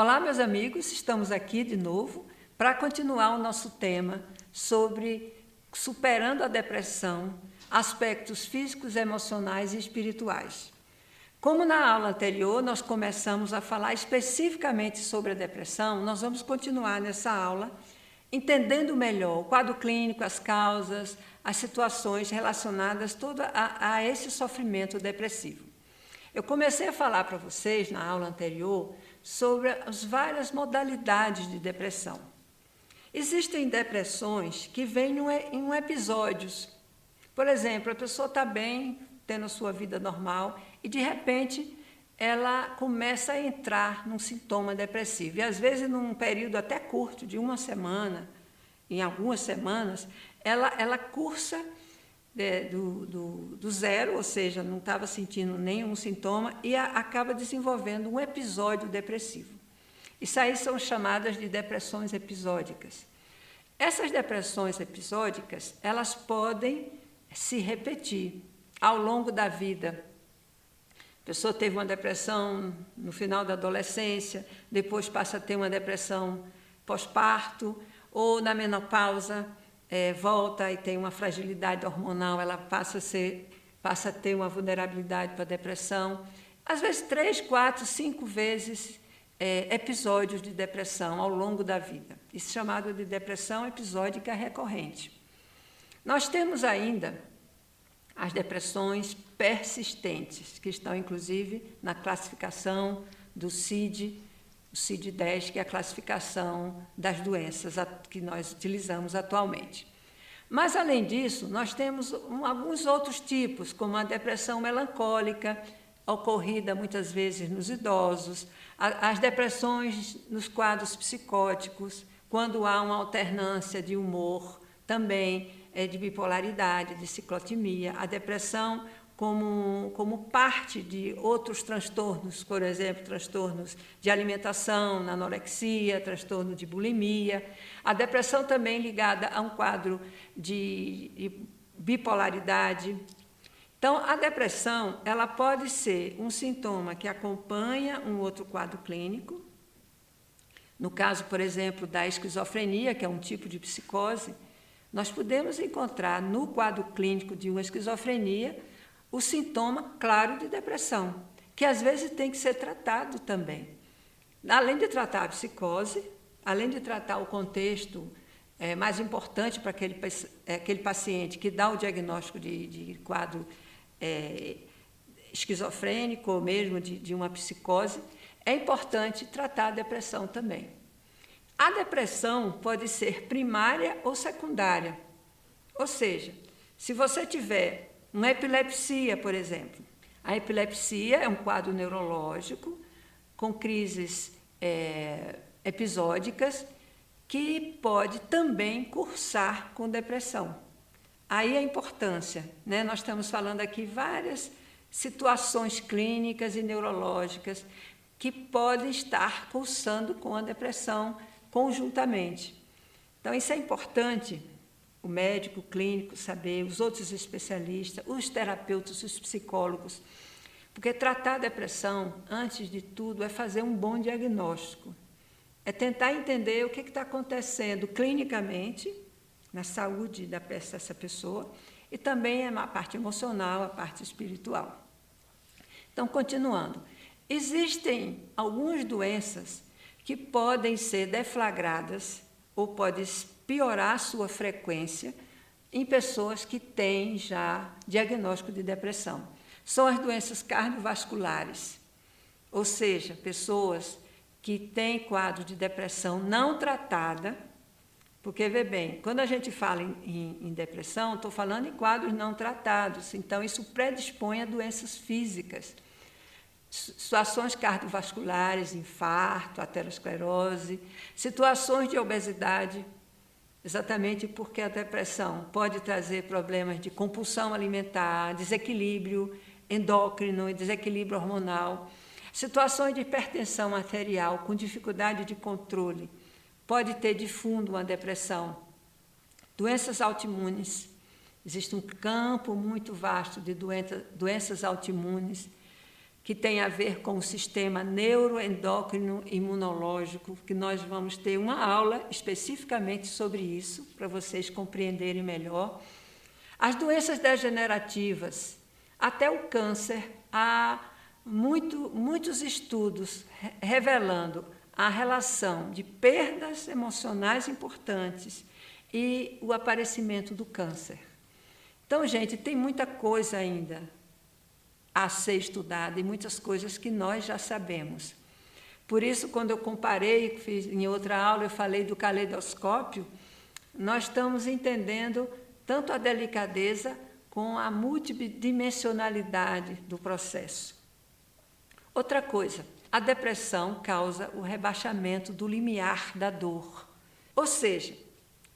Olá, meus amigos, estamos aqui de novo para continuar o nosso tema sobre superando a depressão, aspectos físicos, emocionais e espirituais. Como na aula anterior nós começamos a falar especificamente sobre a depressão, nós vamos continuar nessa aula entendendo melhor o quadro clínico, as causas, as situações relacionadas a esse sofrimento depressivo. Eu comecei a falar para vocês na aula anterior sobre as várias modalidades de depressão. Existem depressões que vêm em episódios. Por exemplo, a pessoa está bem, tendo a sua vida normal, e de repente ela começa a entrar num sintoma depressivo. E às vezes, num período até curto, de uma semana, em algumas semanas, ela cursa do zero, ou seja, não estava sentindo nenhum sintoma, e acaba desenvolvendo um episódio depressivo. Isso aí são chamadas de depressões episódicas. Essas depressões episódicas, elas podem se repetir ao longo da vida. A pessoa teve uma depressão no final da adolescência, depois passa a ter uma depressão pós-parto, ou na menopausa, volta e tem uma fragilidade hormonal, ela passa a ter uma vulnerabilidade para a depressão. Às vezes 3, 4, 5 vezes episódios de depressão ao longo da vida. Isso é chamado de depressão episódica recorrente. Nós temos ainda as depressões persistentes, que estão, inclusive, na classificação do CID, o CID-10, que é a classificação das doenças que nós utilizamos atualmente. Mas, além disso, nós temos alguns outros tipos, como a depressão melancólica, ocorrida muitas vezes nos idosos, as depressões nos quadros psicóticos, quando há uma alternância de humor, também de bipolaridade, de ciclotimia, a depressão como parte de outros transtornos, por exemplo, transtornos de alimentação, anorexia, transtorno de bulimia, a depressão também ligada a um quadro de bipolaridade. Então, a depressão, ela pode ser um sintoma que acompanha um outro quadro clínico. No caso, por exemplo, da esquizofrenia, que é um tipo de psicose, nós podemos encontrar no quadro clínico de uma esquizofrenia o sintoma claro de depressão, que às vezes tem que ser tratado também. Além de tratar a psicose, além de tratar o contexto mais importante para aquele paciente que dá o diagnóstico de quadro esquizofrênico ou mesmo de uma psicose, é importante tratar a depressão também. A depressão pode ser primária ou secundária, ou seja, se você tiver uma epilepsia, por exemplo, a epilepsia é um quadro neurológico com crises episódicas que pode também cursar com depressão. Aí a importância, né? Nós estamos falando aqui várias situações clínicas e neurológicas que podem estar cursando com a depressão conjuntamente. Então, isso é importante, o médico clínico saber, os outros especialistas, os terapeutas, os psicólogos, porque tratar a depressão, antes de tudo, é fazer um bom diagnóstico, é tentar entender o que está acontecendo clinicamente na saúde dessa pessoa e também a parte emocional, a parte espiritual. Então, continuando, existem algumas doenças que podem ser deflagradas ou podem piorar a sua frequência em pessoas que têm já diagnóstico de depressão. São as doenças cardiovasculares, ou seja, pessoas que têm quadro de depressão não tratada, porque, vê bem, quando a gente fala em depressão, estou falando em quadros não tratados, então isso predispõe a doenças físicas, situações cardiovasculares, infarto, aterosclerose, situações de obesidade, exatamente porque a depressão pode trazer problemas de compulsão alimentar, desequilíbrio endócrino e desequilíbrio hormonal, situações de hipertensão arterial com dificuldade de controle, pode ter de fundo uma depressão, doenças autoimunes, existe um campo muito vasto de doenças autoimunes, que tem a ver com o sistema neuroendócrino imunológico, que nós vamos ter uma aula especificamente sobre isso, para vocês compreenderem melhor. As doenças degenerativas, até o câncer, há muitos estudos revelando a relação de perdas emocionais importantes e o aparecimento do câncer. Então, gente, tem muita coisa ainda a ser estudada e muitas coisas que nós já sabemos. Por isso, quando eu comparei, fiz em outra aula, eu falei do caleidoscópio, nós estamos entendendo tanto a delicadeza com a multidimensionalidade do processo. Outra coisa, a depressão causa o rebaixamento do limiar da dor. Ou seja,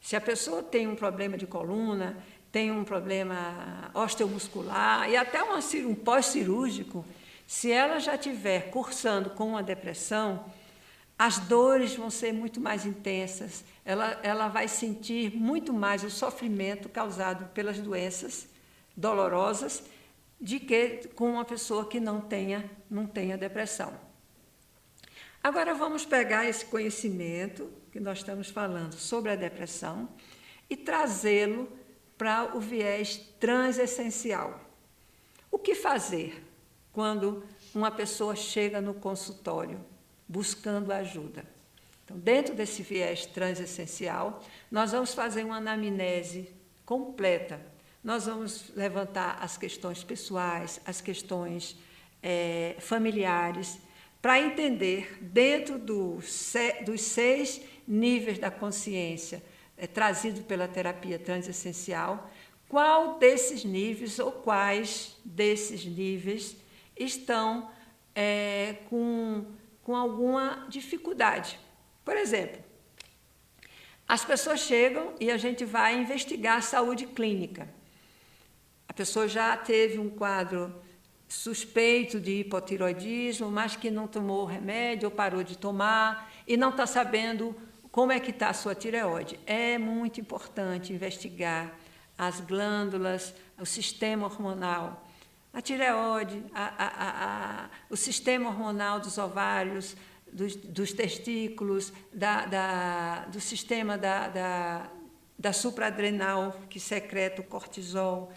se a pessoa tem um problema de coluna, tem um problema osteomuscular e até um pós-cirúrgico, se ela já estiver cursando com uma depressão, as dores vão ser muito mais intensas, ela vai sentir muito mais o sofrimento causado pelas doenças dolorosas de que com uma pessoa que não tenha depressão. Agora vamos pegar esse conhecimento que nós estamos falando sobre a depressão e trazê-lo para o viés transessencial. O que fazer quando uma pessoa chega no consultório buscando ajuda? Então, dentro desse viés transessencial, nós vamos fazer uma anamnese completa. Nós vamos levantar as questões pessoais, as questões familiares, para entender, dentro dos 6 níveis da consciência trazido pela terapia transessencial, qual desses níveis ou quais desses níveis estão com alguma dificuldade. Por exemplo, as pessoas chegam e a gente vai investigar a saúde clínica. A pessoa já teve um quadro suspeito de hipotiroidismo, mas que não tomou o remédio ou parou de tomar e não está sabendo como é que está a sua tireoide. É muito importante investigar as glândulas, o sistema hormonal, a tireoide, o sistema hormonal dos ovários, dos testículos, do sistema da supraadrenal, que secreta o cortisol,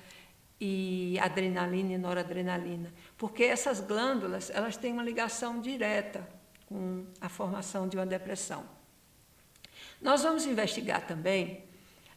e adrenalina e noradrenalina, porque essas glândulas elas têm uma ligação direta com a formação de uma depressão. Nós vamos investigar também,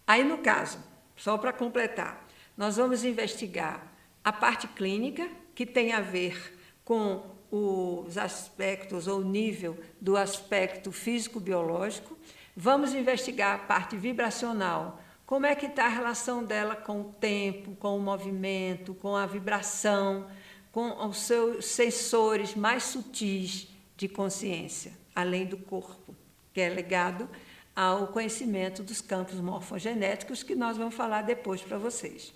aí no caso, só para completar, nós vamos investigar a parte clínica, que tem a ver com os aspectos ou nível do aspecto físico-biológico, vamos investigar a parte vibracional, como é que está a relação dela com o tempo, com o movimento, com a vibração, com os seus sensores mais sutis de consciência, além do corpo, que é ligado ao conhecimento dos campos morfogenéticos, que nós vamos falar depois para vocês.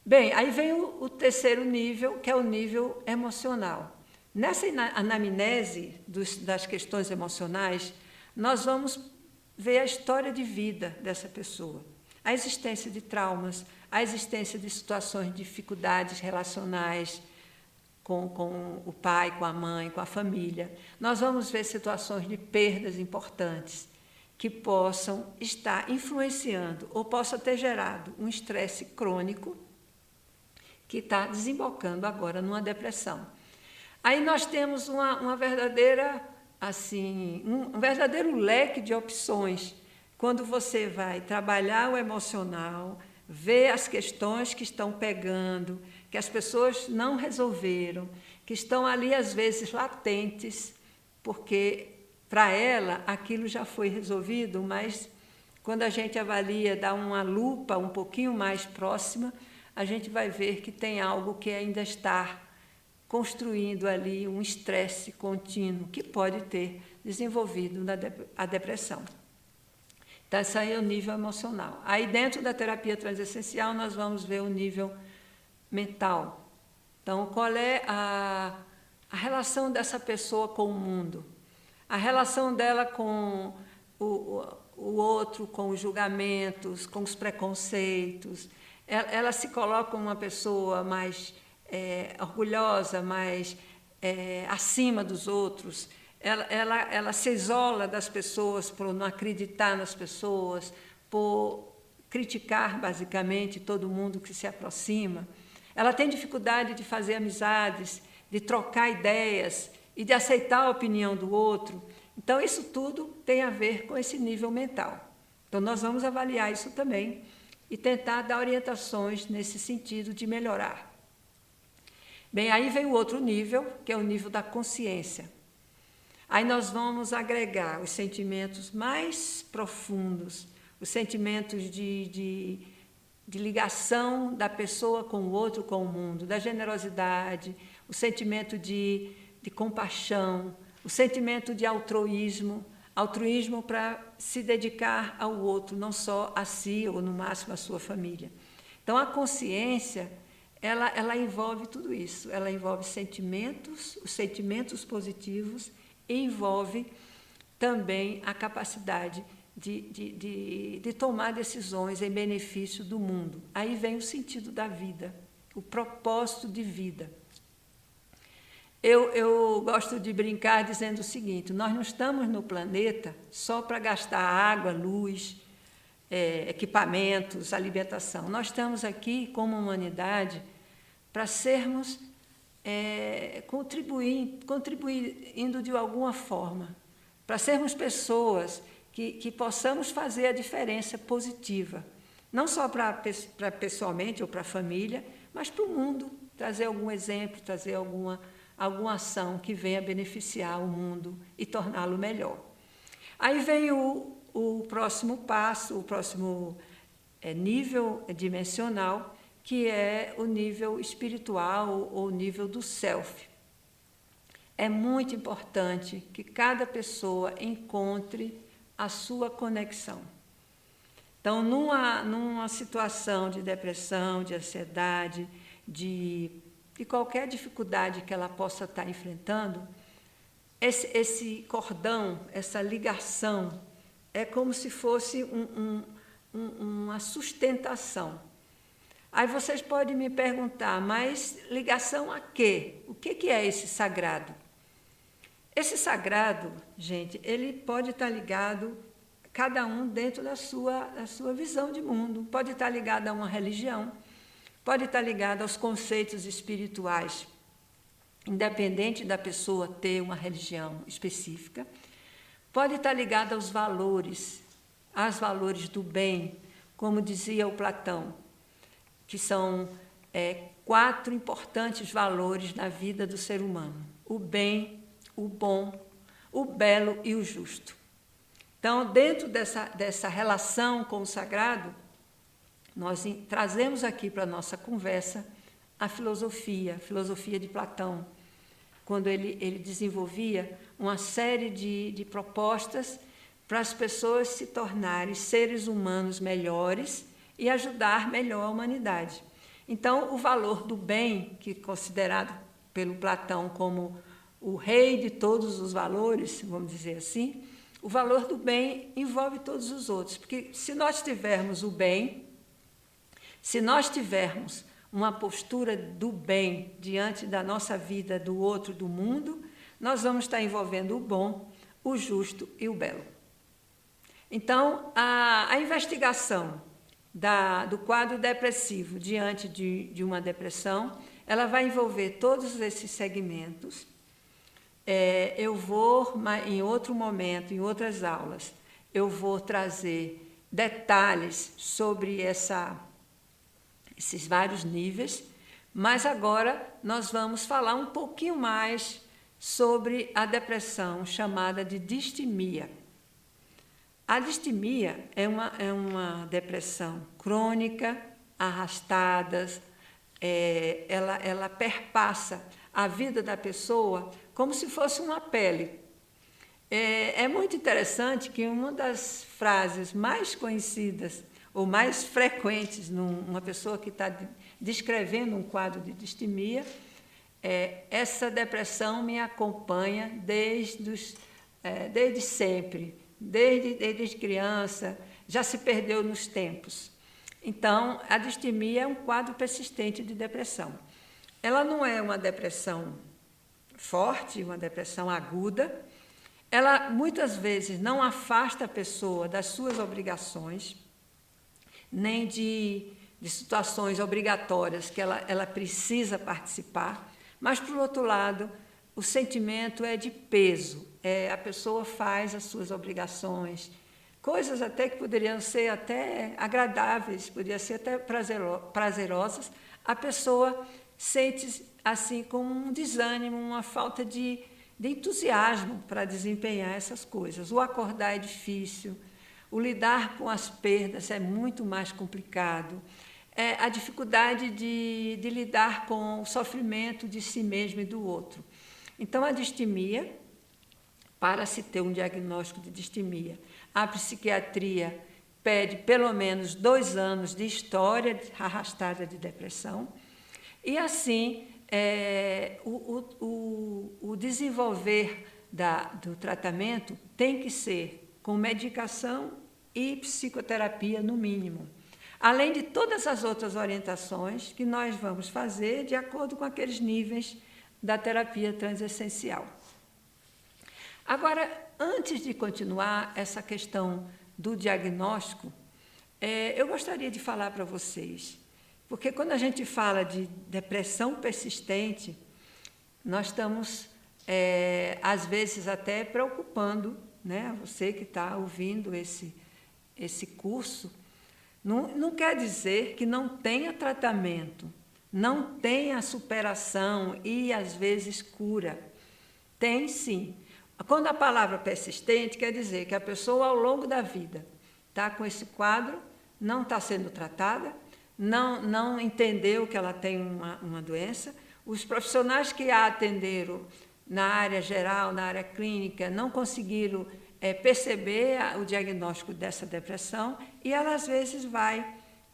Bem, aí vem o terceiro nível, que é o nível emocional. Nessa anamnese das questões emocionais, nós vamos ver a história de vida dessa pessoa, a existência de traumas, a existência de situações de dificuldades relacionais com o pai, com a mãe, com a família. Nós vamos ver situações de perdas importantes que possam estar influenciando ou possa ter gerado um estresse crônico que está desembocando agora numa depressão. Aí nós temos uma verdadeira um verdadeiro leque de opções quando você vai trabalhar o emocional, ver as questões que estão pegando, que as pessoas não resolveram, que estão ali às vezes latentes, porque para ela aquilo já foi resolvido, mas quando a gente avalia, dá uma lupa um pouquinho mais próxima, a gente vai ver que tem algo que ainda está construindo ali um estresse contínuo que pode ter desenvolvido a depressão. Então, esse aí é o nível emocional. Aí, dentro da terapia transessencial, nós vamos ver o nível mental. Então, qual é a relação dessa pessoa com o mundo? A relação dela com o outro, com os julgamentos, com os preconceitos. Ela se coloca uma pessoa mais orgulhosa, mais acima dos outros, ela se isola das pessoas por não acreditar nas pessoas, por criticar, basicamente, todo mundo que se aproxima. Ela tem dificuldade de fazer amizades, de trocar ideias e de aceitar a opinião do outro. Então, isso tudo tem a ver com esse nível mental. Então, nós vamos avaliar isso também e tentar dar orientações nesse sentido de melhorar. Bem, aí vem o outro nível, que é o nível da consciência. Aí nós vamos agregar os sentimentos mais profundos, os sentimentos de ligação da pessoa com o outro, com o mundo, da generosidade, o sentimento de compaixão, o sentimento de altruísmo para se dedicar ao outro, não só a si ou, no máximo, a sua família. Então, a consciência, ela envolve tudo isso. Ela envolve sentimentos, os sentimentos positivos, e envolve também a capacidade de tomar decisões em benefício do mundo. Aí vem o sentido da vida, o propósito de vida. Eu gosto de brincar dizendo o seguinte: nós não estamos no planeta só para gastar água, luz, equipamentos, alimentação. Nós estamos aqui como humanidade para sermos, contribuindo de alguma forma, para sermos pessoas que possamos fazer a diferença positiva, não só para pessoalmente ou para a família, mas para o mundo, trazer algum exemplo, trazer alguma ação que venha beneficiar o mundo e torná-lo melhor. Aí vem o próximo passo, o próximo nível dimensional, que é o nível espiritual ou o nível do self. É muito importante que cada pessoa encontre a sua conexão. Então, numa situação de depressão, de ansiedade, de qualquer dificuldade que ela possa estar enfrentando, esse cordão, essa ligação, é como se fosse uma sustentação. Aí vocês podem me perguntar, mas ligação a quê? O que é esse sagrado? Esse sagrado, gente, ele pode estar ligado, cada um dentro da sua visão de mundo, pode estar ligado a uma religião, pode estar ligado aos conceitos espirituais, independente da pessoa ter uma religião específica, pode estar ligado aos valores do bem, como dizia o Platão, que são 4 importantes valores na vida do ser humano: o bem, o bom, o belo e o justo. Então, dentro dessa relação com o sagrado, nós trazemos aqui para a nossa conversa a filosofia de Platão, quando ele desenvolvia uma série de propostas para as pessoas se tornarem seres humanos melhores e ajudar melhor a humanidade. Então, o valor do bem, que é considerado pelo Platão como o rei de todos os valores, vamos dizer assim, o valor do bem envolve todos os outros, porque se nós tivermos o bem, se nós tivermos uma postura do bem diante da nossa vida, do outro, do mundo, nós vamos estar envolvendo o bom, o justo e o belo. Então, a investigação do quadro depressivo diante de uma depressão, ela vai envolver todos esses segmentos. Eu vou, em outro momento, em outras aulas, eu vou trazer detalhes sobre esses vários níveis, mas agora nós vamos falar um pouquinho mais sobre a depressão chamada de distimia. A distimia é uma depressão crônica, arrastada, ela perpassa a vida da pessoa como se fosse uma pele. É muito interessante que uma das frases mais conhecidas ou mais frequentes numa pessoa que está descrevendo um quadro de distimia essa depressão me acompanha desde sempre, desde criança, já se perdeu nos tempos. Então, a distimia é um quadro persistente de depressão. Ela não é uma depressão forte, uma depressão aguda, ela muitas vezes não afasta a pessoa das suas obrigações, nem de situações obrigatórias que ela precisa participar, mas, por outro lado, o sentimento é de peso, a pessoa faz as suas obrigações, coisas até que poderiam ser até agradáveis, poderiam ser até prazerosas, a pessoa sente assim como um desânimo, uma falta de entusiasmo para desempenhar essas coisas. O acordar é difícil, o lidar com as perdas é muito mais complicado, a dificuldade de lidar com o sofrimento de si mesmo e do outro. Então, a distimia, para se ter um diagnóstico de distimia, a psiquiatria pede pelo menos 2 anos de história arrastada de depressão, e assim o desenvolver do tratamento tem que ser com medicação e psicoterapia no mínimo, além de todas as outras orientações que nós vamos fazer de acordo com aqueles níveis da terapia transessencial. Agora, antes de continuar essa questão do diagnóstico, eu gostaria de falar para vocês, porque quando a gente fala de depressão persistente, nós estamos, às vezes, até preocupando, né? Você que está ouvindo esse curso, não quer dizer que não tenha tratamento, não tenha superação e, às vezes, cura. Tem, sim. Quando a palavra persistente quer dizer que a pessoa, ao longo da vida, está com esse quadro, não está sendo tratada, não entendeu que ela tem uma doença, os profissionais que a atenderam na área geral, na área clínica, não conseguiram perceber o diagnóstico dessa depressão e ela, às vezes, vai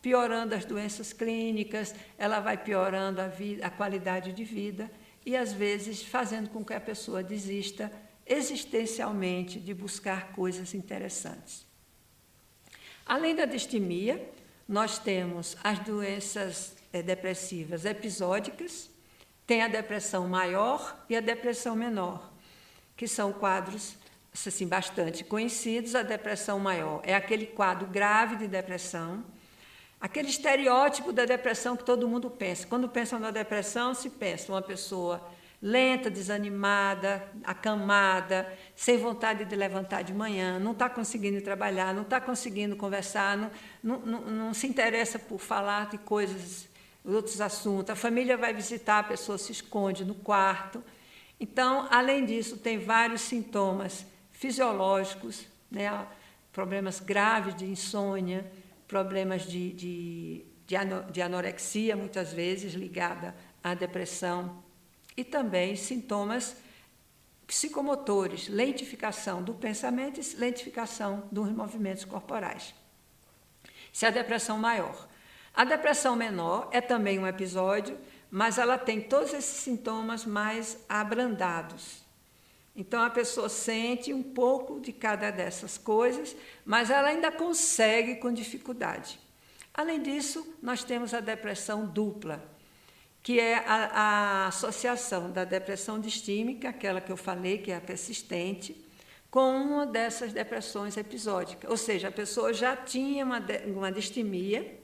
piorando as doenças clínicas, ela vai piorando a qualidade de vida e, às vezes, fazendo com que a pessoa desista existencialmente de buscar coisas interessantes. Além da distimia, nós temos as doenças depressivas episódicas, tem a depressão maior e a depressão menor, que são quadros assim, bastante conhecidos. A depressão maior é aquele quadro grave de depressão, aquele estereótipo da depressão que todo mundo pensa. Quando pensa na depressão, se pensa uma pessoa lenta, desanimada, acamada, sem vontade de levantar de manhã, não está conseguindo trabalhar, não está conseguindo conversar, não se interessa por falar de coisas, outros assuntos. A família vai visitar, a pessoa se esconde no quarto. Então, além disso, tem vários sintomas fisiológicos, né? Problemas graves de insônia, problemas de anorexia, muitas vezes ligada à depressão, e também sintomas psicomotores, lentificação do pensamento e lentificação dos movimentos corporais. Isso é a depressão maior. A depressão menor é também um episódio, mas ela tem todos esses sintomas mais abrandados. Então, a pessoa sente um pouco de cada dessas coisas, mas ela ainda consegue com dificuldade. Além disso, nós temos a depressão dupla, que é a associação da depressão distímica, aquela que eu falei, que é a persistente, com uma dessas depressões episódicas. Ou seja, a pessoa já tinha uma distimia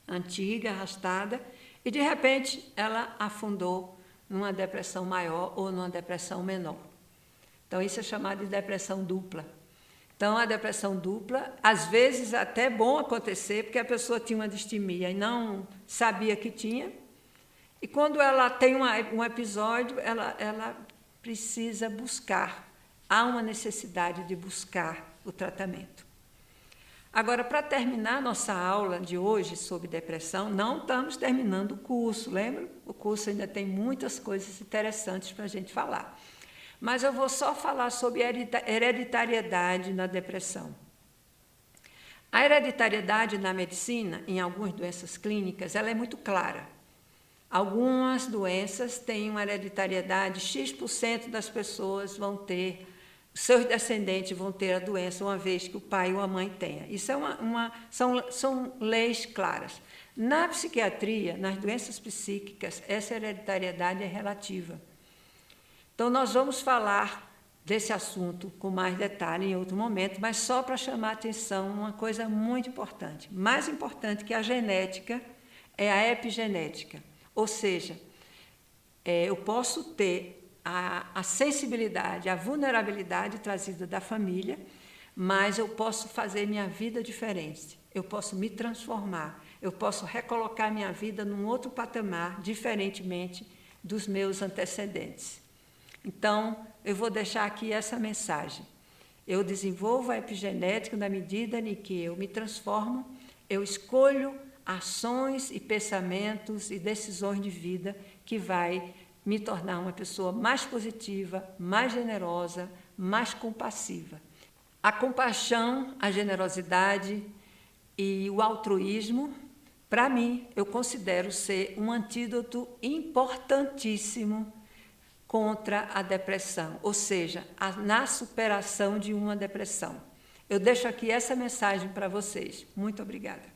antiga, arrastada, e, de repente, ela afundou numa depressão maior ou numa depressão menor. Então, isso é chamado de depressão dupla. Então, a depressão dupla, às vezes, até é bom acontecer, porque a pessoa tinha uma distimia e não sabia que tinha, e quando ela tem um episódio, ela precisa buscar, há uma necessidade de buscar o tratamento. Agora, para terminar nossa aula de hoje sobre depressão, não estamos terminando o curso, lembra? O curso ainda tem muitas coisas interessantes para a gente falar. Mas eu vou só falar sobre hereditariedade na depressão. A hereditariedade na medicina, em algumas doenças clínicas, ela é muito clara. Algumas doenças têm uma hereditariedade, X% das pessoas vão ter, seus descendentes vão ter a doença, uma vez que o pai ou a mãe tenha. Isso é são leis claras. Na psiquiatria, nas doenças psíquicas, essa hereditariedade é relativa. Então, nós vamos falar desse assunto com mais detalhe em outro momento, mas só para chamar a atenção uma coisa muito importante. Mais importante que a genética é a epigenética, ou seja, eu posso ter a sensibilidade, a vulnerabilidade trazida da família, mas eu posso fazer minha vida diferente, eu posso me transformar, eu posso recolocar minha vida num outro patamar, diferentemente dos meus antecedentes. Então, eu vou deixar aqui essa mensagem. Eu desenvolvo a epigenética na medida em que eu me transformo, eu escolho ações e pensamentos e decisões de vida que vai me tornar uma pessoa mais positiva, mais generosa, mais compassiva. A compaixão, a generosidade e o altruísmo, para mim, eu considero ser um antídoto importantíssimo contra a depressão, ou seja, na superação de uma depressão. Eu deixo aqui essa mensagem para vocês. Muito obrigada.